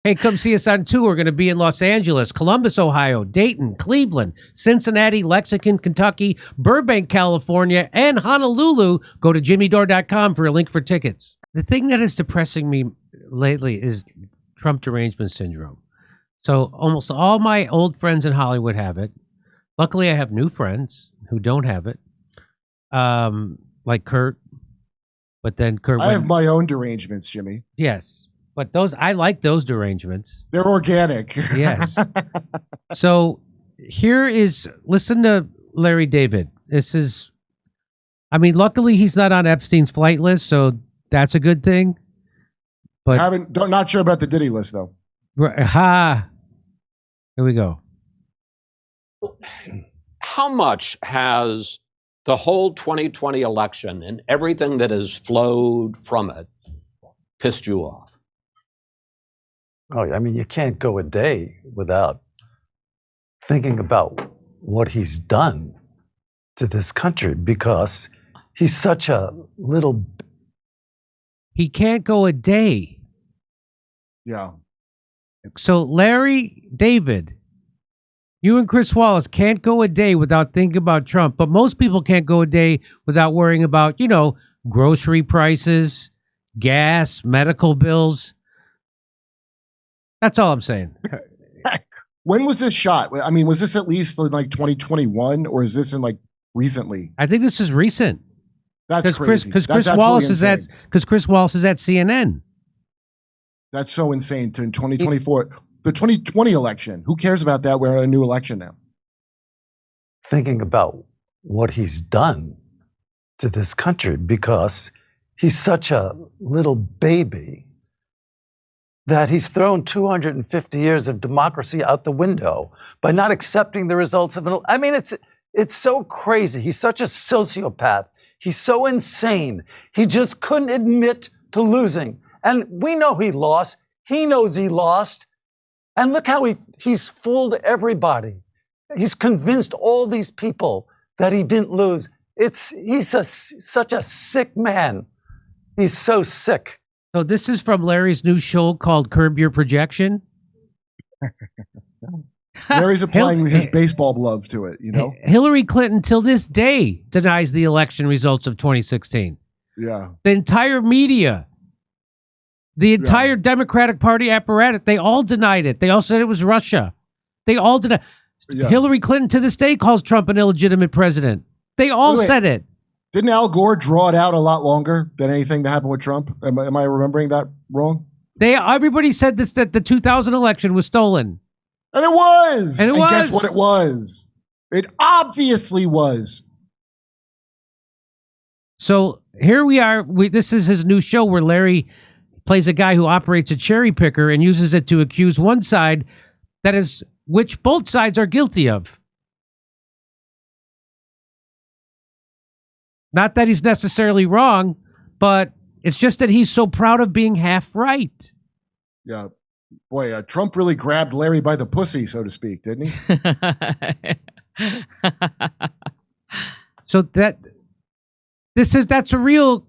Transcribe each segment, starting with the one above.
Hey, come see us on tour. We're going to be in Los Angeles, Columbus, Ohio, Dayton, Cleveland, Cincinnati, Lexington, Kentucky, Burbank, California, and Honolulu. Go to jimmydore.com for a link for tickets. The thing that is depressing me lately is Trump Derangement Syndrome. So almost all my old friends in Hollywood have it. Luckily, I have new friends who don't have it, like Kurt. But then Kurt... I have my own derangements, Jimmy. Yes. But I like those derangements. They're organic. Yes. So listen to Larry David. Luckily he's not on Epstein's flight list, so that's a good thing. But not sure about the Diddy list though. Here we go. How much has the whole 2020 election and everything that has flowed from it pissed you off? Oh, I mean, you can't go a day without thinking about what he's done to this country because he's such a little... He can't go a day. Yeah. So Larry David, you and Chris Wallace can't go a day without thinking about Trump, but most people can't go a day without worrying about, grocery prices, gas, medical bills. That's all I'm saying. When was this shot? I mean, was this at least in like 2021 or is this in like recently? I think this is recent. That's crazy. Because Chris Wallace is at CNN. That's so insane. In 2024, the 2020 election. Who cares about that? We're in a new election now. Thinking about what he's done to this country because he's such a little baby that he's thrown 250 years of democracy out the window by not accepting the results of it's so crazy. He's such a sociopath. He's so insane. He just couldn't admit to losing. And we know he lost. He knows he lost. And look how he's fooled everybody. He's convinced all these people that he didn't lose. He's such a sick man. He's so sick. So this is from Larry's new show called Curb Your Projection. Larry's applying his baseball glove to it, Hillary Clinton, till this day, denies the election results of 2016. Yeah. The entire media, the entire Democratic Party apparatus, they all denied it. They all said it was Russia. They all denied. Yeah. Hillary Clinton, to this day, calls Trump an illegitimate president. They all said it. Didn't Al Gore draw it out a lot longer than anything that happened with Trump? Am I remembering that wrong? Everybody said that the 2000 election was stolen. And it was. And guess what it was? It obviously was. So here we are. This is his new show where Larry plays a guy who operates a cherry picker and uses it to accuse one side which both sides are guilty of. Not that he's necessarily wrong, but it's just that he's so proud of being half right. Yeah. Boy, Trump really grabbed Larry by the pussy, so to speak, didn't he? So that's a real...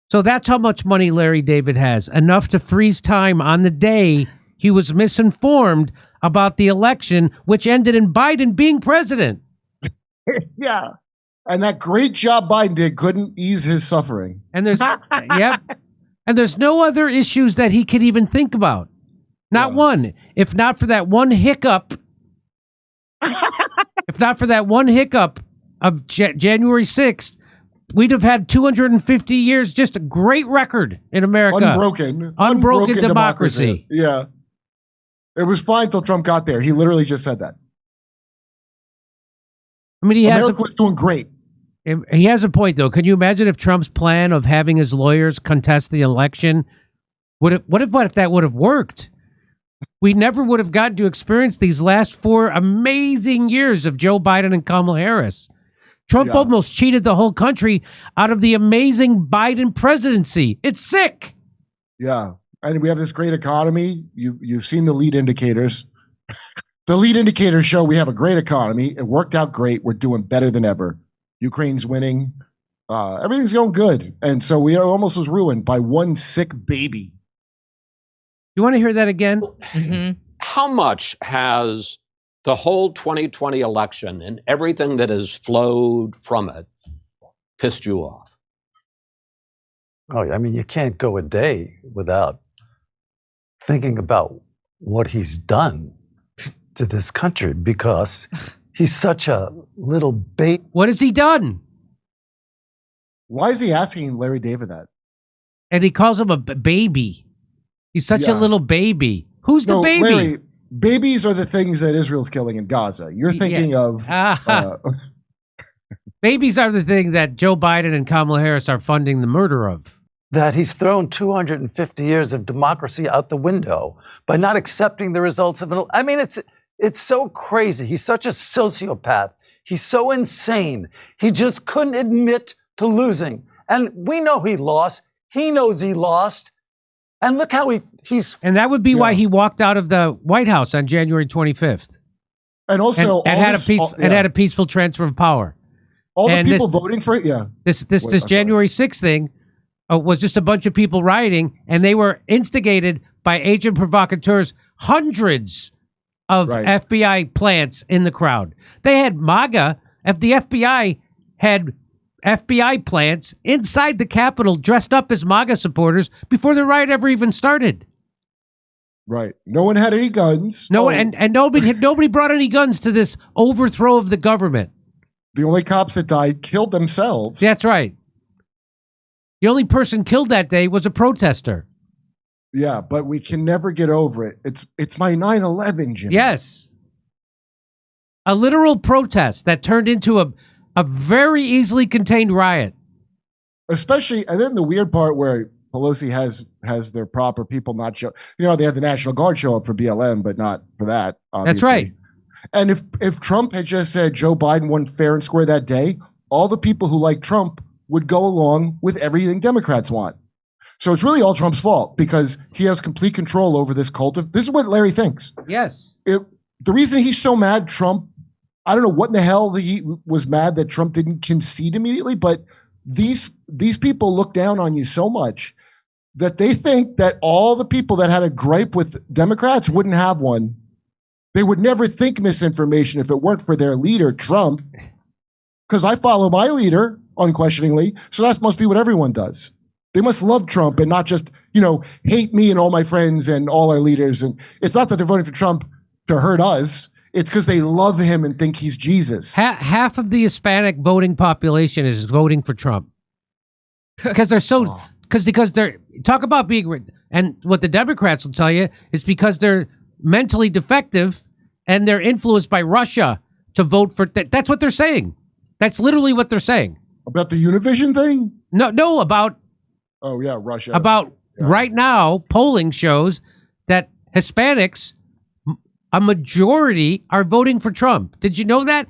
So that's how much money Larry David has. Enough to freeze time on the day he was misinformed about the election, which ended in Biden being president. Yeah. And that great job Biden did couldn't ease his suffering. And there's and there's no other issues that he could even think about. Not one. If not for that one hiccup. If not for that one hiccup of January 6th, we'd have had 250 years, just a great record in America. Unbroken democracy. Yeah. It was fine till Trump got there. He literally just said that. I mean, America was doing great. He has a point, though. Can you imagine if Trump's plan of having his lawyers contest the election, what if that would have worked? We never would have gotten to experience these last 4 amazing years of Joe Biden and Kamala Harris. Trump almost cheated the whole country out of the amazing Biden presidency. It's sick. Yeah. And we have this great economy. You've seen the lead indicators. The lead indicators show we have a great economy. It worked out great. We're doing better than ever. Ukraine's winning. Everything's going good. And so we almost was ruined by one sick baby. You want to hear that again? Mhm. How much has the whole 2020 election and everything that has flowed from it pissed you off? Oh, I mean, you can't go a day without thinking about what he's done to this country because he's such a little bait. What has he done? Why is he asking Larry David that? And he calls him a baby. He's such a Yeah. little baby. Who's the No, baby? Larry, babies are the things that Israel's killing in Gaza. You're thinking of Babies are the thing that Joe Biden and Kamala Harris are funding the murder of. That he's thrown 250 years of democracy out the window by not accepting the results of it. I mean, it's so crazy. He's such a sociopath. He's so insane. He just couldn't admit to losing. And we know he lost. He knows he lost. And look how he's... And that would be why he walked out of the White House on January 25th. and also And had a peaceful transfer of power. all the and people this- voting for it. Yeah, This Wait, I'm sorry. January 6th thing was just a bunch of people rioting, and they were instigated by agent provocateurs, hundreds of Right. FBI plants in the crowd. They had MAGA, if the FBI had FBI plants inside the Capitol dressed up as MAGA supporters before the riot ever even started. right. No one had any guns. No, Oh, and nobody brought any guns to this overthrow of the government. the only cops that died killed themselves. That's right. The only person killed that day was a protester. Yeah, but we can never get over it. It's my 9/11, Jimmy. Yes. A literal protest that turned into a very easily contained riot. Especially, and then the weird part where Pelosi has their proper people not show. You know, they had the National Guard show up for BLM, but not for that. Obviously. That's right. And if Trump had just said Joe Biden won fair and square that day, all the people who like Trump would go along with everything Democrats want. So it's really all Trump's fault because he has complete control over this cult of. This is what Larry thinks. Yes. The reason he's so mad, Trump, I don't know what in the hell he was mad that Trump didn't concede immediately, but these people look down on you so much that they think that all the people that had a gripe with Democrats wouldn't have one. They would never think misinformation if it weren't for their leader, Trump, because I follow my leader unquestioningly. So that must be what everyone does. They must love Trump and not just, hate me and all my friends and all our leaders. And it's not that they're voting for Trump to hurt us. It's because they love him and think he's Jesus. Half of the Hispanic voting population is voting for Trump. Because they're so, because they're, talk about being, and what the Democrats will tell you is because they're mentally defective and they're influenced by Russia to vote for, that's what they're saying. That's literally what they're saying. About the Univision thing? No, about Oh, yeah, Russia. Right now, polling shows that Hispanics, a majority, are voting for Trump. Did you know that?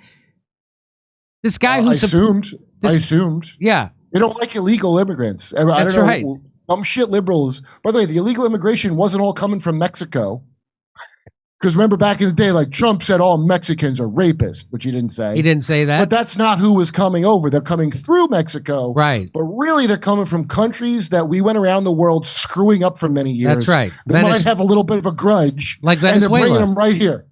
This guy I assumed. Yeah. They don't like illegal immigrants. I That's don't know. right. Some shit liberals. By the way, the illegal immigration wasn't all coming from Mexico. Because remember back in the day, like Trump said all Mexicans are rapists, which he didn't say. He didn't say that. But that's not who was coming over. They're coming through Mexico. Right. But really, they're coming from countries that we went around the world screwing up for many years. That's right. They might have a little bit of a grudge. Like And they're bringing Venezuela. them right here.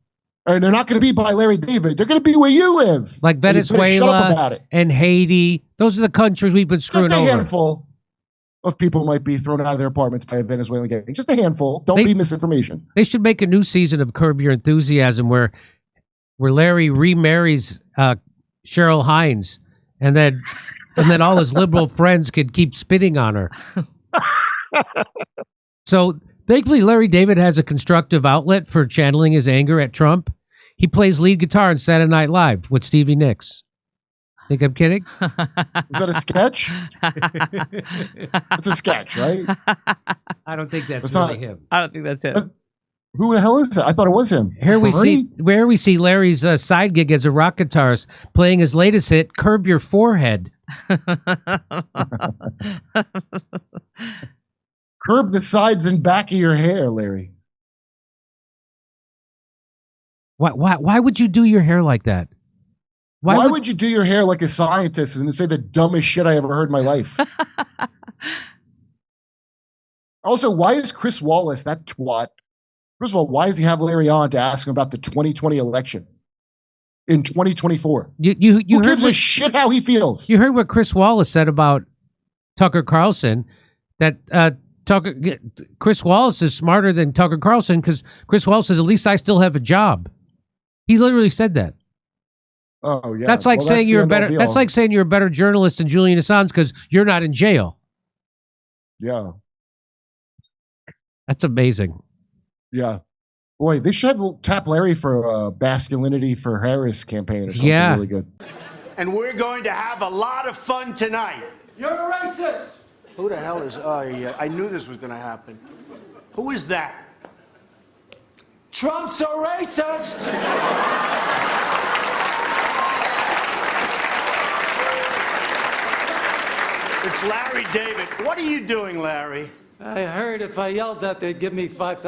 And they're not going to be by Larry David. They're going to be where you live. Like And you better shut up Venezuela about it. and Haiti. Those are the countries we've been screwing Just a over. handful of people might be thrown out of their apartments by a Venezuelan gang. Just a handful. Don't They- be misinformation. They should make a new season of Curb Your Enthusiasm where Larry remarries Cheryl Hines, and then all his liberal friends could keep spitting on her. So thankfully, Larry David has a constructive outlet for channeling his anger at Trump. He plays lead guitar on Saturday Night Live with Stevie Nicks. Think I'm kidding? Is that a sketch? It's a sketch, right? I don't think that's It's really not- him. I don't think that's it. Who the hell is that? I thought it was him. Here we Bernie? see Larry's side gig as a rock guitarist playing his latest hit, "Curb Your Forehead." Curb the sides and back of your hair, Larry. Why would you do your hair like that? Why would you do your hair like a scientist and say the dumbest shit I ever heard in my life? Also, why is Chris Wallace, that twat, first of all, why does he have Larry on to ask him about the 2020 election in 2024? You Who heard gives a shit how he feels? You heard what Chris Wallace said about Tucker Carlson, that Chris Wallace is smarter than Tucker Carlson because Chris Wallace says, at least I still have a job. He literally said that. Oh yeah. That's like saying you're a better. That's like saying you're a better journalist than Julian Assange because you're not in jail. Yeah. That's amazing. Yeah. Boy, they should tap Larry for a masculinity for Harris campaign or something really good. And we're going to have a lot of fun tonight. You're a racist. Who the hell is? Oh yeah, I knew this was going to happen. Who is that? Trump's a racist. It's Larry David. What are you doing, Larry? I heard if I yelled that, they'd give me $5,000.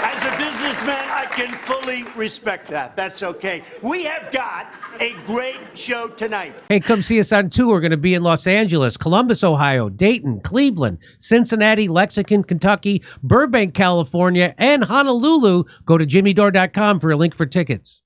As a businessman, I can fully respect that. That's okay. We have got a great show tonight. Hey, come see us on tour. We're going to be in Los Angeles, Columbus, Ohio, Dayton, Cleveland, Cincinnati, Lexington, Kentucky, Burbank, California, and Honolulu. Go to jimmydore.com for a link for tickets.